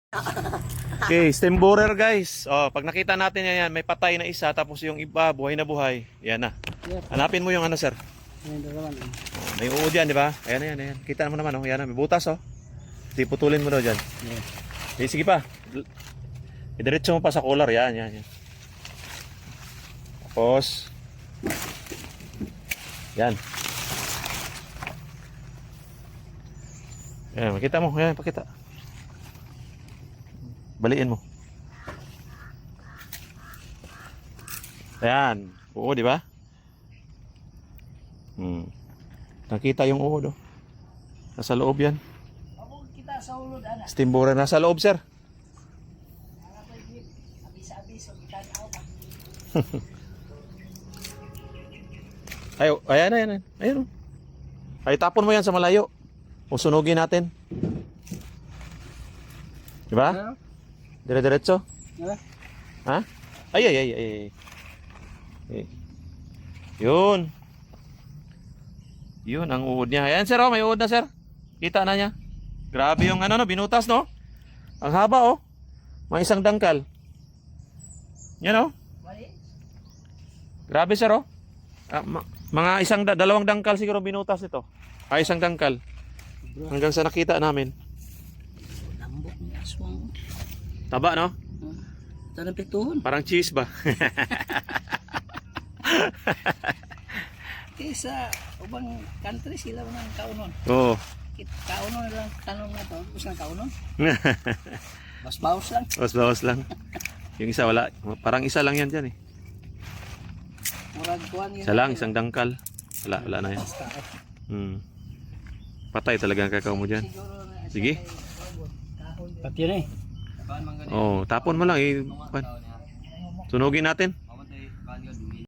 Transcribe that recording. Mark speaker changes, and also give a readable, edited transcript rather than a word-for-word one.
Speaker 1: Okay, stem borer guys. Oh, pag nakita natin yan, may patay na isa tapos yung iba buhay na buhay. Yan na. Hanapin mo yung ano, sir. Oh, may uod yan, di ba? Ayan, ayan, ayan. Kita mo naman, oh. Ayan, may butas, oh. Di putulin mo daw dyan. Okay, sige pa. Idiretso mo pa sa collar. Yan, yan, yan. Tapos yan. Ayan, makita mo. Ayan, pakita. Baliin mo. Ayan. Oo, di ba? Nakita yung uod, oh. Nasa loob yan. Steam borer nasa loob, sir. Ay, ayan, ayan, ayan. Ayun, oh. Ay, tapon mo yan sa malayo. O sunugin natin. Di ba? Dire-diretso. Ha? Ay, ay, ay, ay. Ay. Yun. Yun ang uod niya. Ayan, sir, oh, may uod na, sir. Kita na niya. Grabe yung ano, no, binutas, no? Ang haba, oh. May isang dangkal. Yan, oh. Grabe, sir, oh. Mga dalawang dangkal siguro binutas ito. Ay, isang dangkal. Hanggang sa nakita namin.
Speaker 2: Lambok ni aswang.
Speaker 1: Taba, no?
Speaker 2: Tanang pituhon.
Speaker 1: Parang cheese ba?
Speaker 2: Kesa ubang country sila nang kaunon.
Speaker 1: Oo.
Speaker 2: Kaunon lang tanong na to. Gusto ng kaunon? Mas bawas lang.
Speaker 1: Mas bawas lang. Yung isa wala. Parang isa lang yan dyan eh.
Speaker 2: Murag kuhan yun.
Speaker 1: Isa lang, isang dangkal. Wala na yan. Patay talaga ang kakao mo dyan. Sige.
Speaker 2: Pati na eh.
Speaker 1: Oh, tapon mo lang eh. Sunugin natin.